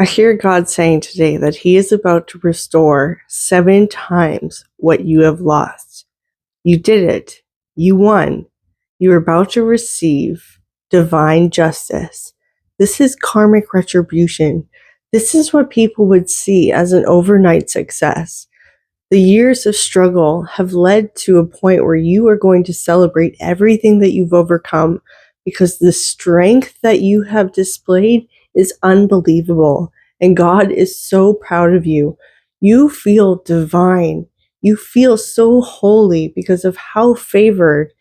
I hear God saying today that He is about to restore 7 times what you have lost. You did it. You won. You're about to receive divine justice. This is karmic retribution. This is what people would see as an overnight success. The years of struggle have led to a point where you are going to celebrate everything that you've overcome because the strength that you have displayed is unbelievable. And God is so proud of you. You feel divine. You feel so holy because of how favored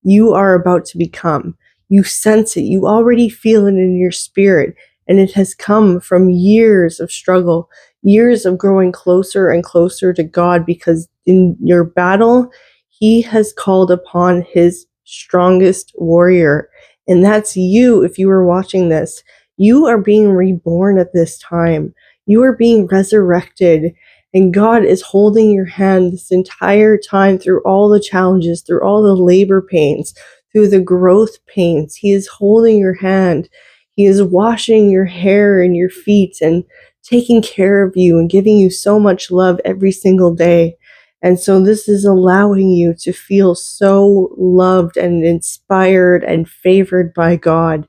you are about to become. You sense it. You already feel it in your spirit. And it has come from years of struggle, years of growing closer and closer to God, because in your battle, He has called upon His strongest warrior. And that's you. If you are watching this, you are being reborn at this time. You are being resurrected. And God is holding your hand this entire time through all the challenges, through all the labor pains, through the growth pains. He is holding your hand. He is washing your hair and your feet and taking care of you and giving you so much love every single day. And so this is allowing you to feel so loved and inspired and favored by God.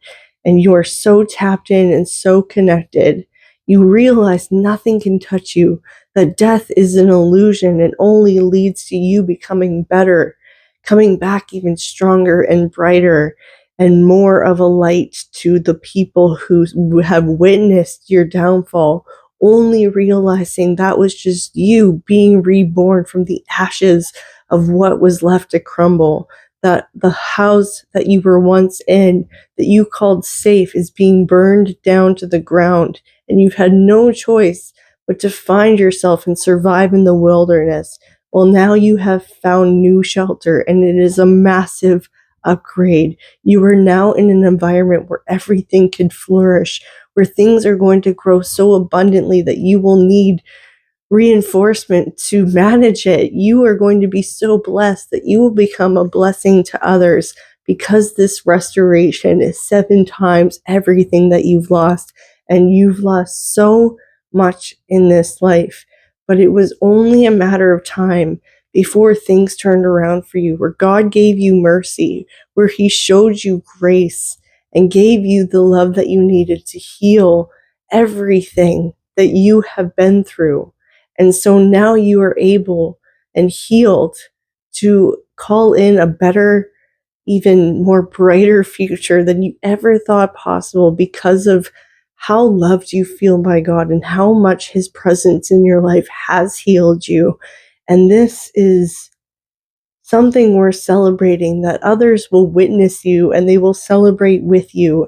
And you are so tapped in and so connected. You realize nothing can touch you, that death is an illusion and only leads to you becoming better, coming back even stronger and brighter and more of a light to the people who have witnessed your downfall, only realizing that was just you being reborn from the ashes of what was left to crumble. That the house that you were once in, that you called safe, is being burned down to the ground, and you've had no choice but to find yourself and survive in the wilderness. Well, now you have found new shelter, and it is a massive upgrade. You are now in an environment where everything can flourish, where things are going to grow so abundantly that you will need reinforcement to manage it. You are going to be so blessed that you will become a blessing to others, because this restoration is 7 times everything that you've lost. And you've lost so much in this life, but it was only a matter of time before things turned around for you, where God gave you mercy, where He showed you grace and gave you the love that you needed to heal everything that you have been through. And so now you are able and healed to call in a better, even more brighter future than you ever thought possible, because of how loved you feel by God and how much His presence in your life has healed you. And this is something worth celebrating, that others will witness you and they will celebrate with you.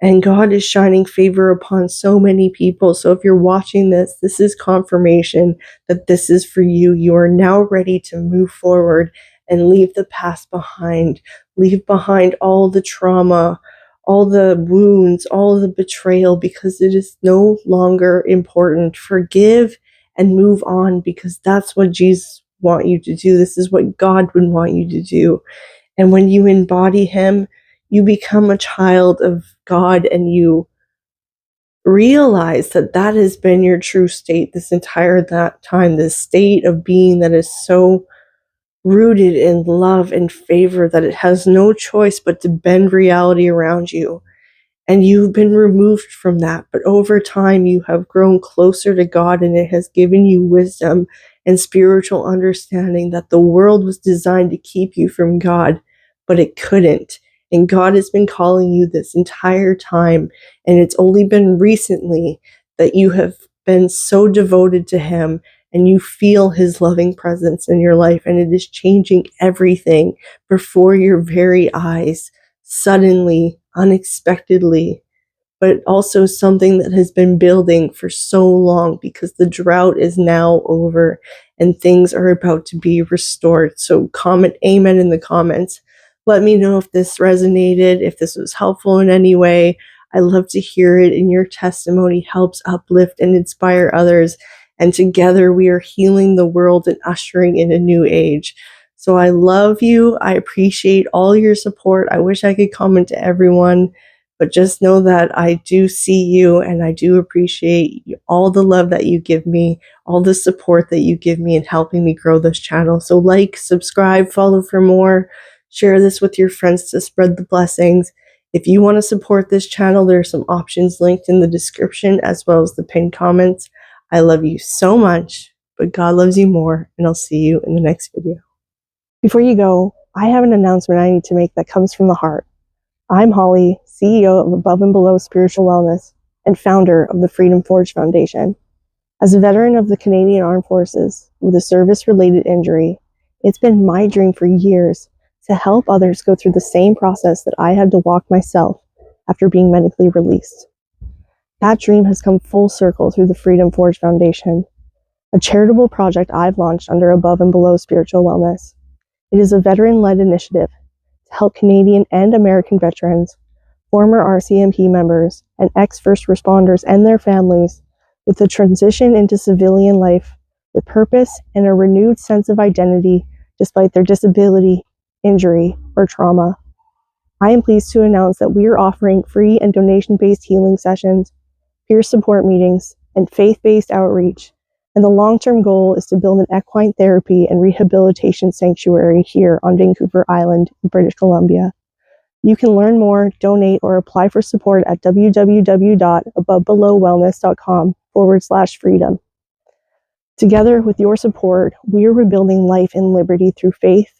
And God is shining favor upon so many people. So if you're watching this, this is confirmation that this is for you. You are now ready to move forward and leave the past behind. Leave behind all the trauma, all the wounds, all the betrayal, because it is no longer important. Forgive and move on, because that's what Jesus want you to do. This is what God would want you to do. And when you embody Him, you become a child of God, and you realize that that has been your true state this entire that time, this state of being that is so rooted in love and favor that it has no choice but to bend reality around you. And you've been removed from that, but over time you have grown closer to God, and it has given you wisdom and spiritual understanding that the world was designed to keep you from God, but it couldn't. And God has been calling you this entire time, and it's only been recently that you have been so devoted to Him, and you feel His loving presence in your life, and it is changing everything before your very eyes, suddenly, unexpectedly, but also something that has been building for so long, because the drought is now over and things are about to be restored. So comment amen in the comments. Let me know if this resonated, if this was helpful in any way. I love to hear it, and your testimony helps uplift and inspire others. And together we are healing the world and ushering in a new age. So I love you. I appreciate all your support. I wish I could comment to everyone, but just know that I do see you and I do appreciate all the love that you give me, all the support that you give me in helping me grow this channel. So like, subscribe, follow for more, share this with your friends to spread the blessings. If you want to support this channel, there are some options linked in the description as well as the pinned comments. I love you so much, but God loves you more, and I'll see you in the next video. Before you go, I have an announcement I need to make that comes from the heart. I'm Holly, CEO of Above and Below Spiritual Wellness and founder of the Freedom Forge Foundation. As a veteran of the Canadian Armed Forces with a service-related injury, it's been my dream for years to help others go through the same process that I had to walk myself after being medically released. That dream has come full circle through the Freedom Forge Foundation, a charitable project I've launched under Above and Below Spiritual Wellness. It is a veteran-led initiative to help Canadian and American veterans, former RCMP members, and ex-first responders and their families with the transition into civilian life with purpose and a renewed sense of identity despite their disability, injury, or trauma. I am pleased to announce that we are offering free and donation-based healing sessions, peer support meetings, and faith-based outreach. And the long-term goal is to build an equine therapy and rehabilitation sanctuary here on Vancouver Island in British Columbia. You can learn more, donate, or apply for support at www.abovebelowwellness.com/freedom. Together with your support, we are rebuilding life in liberty through faith,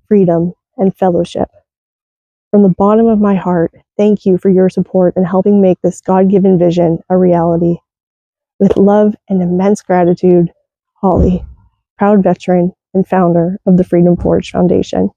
freedom, and fellowship. From the bottom of my heart, thank you for your support in helping make this God-given vision a reality. With love and immense gratitude, Holly, proud veteran and founder of the Freedom Forge Foundation.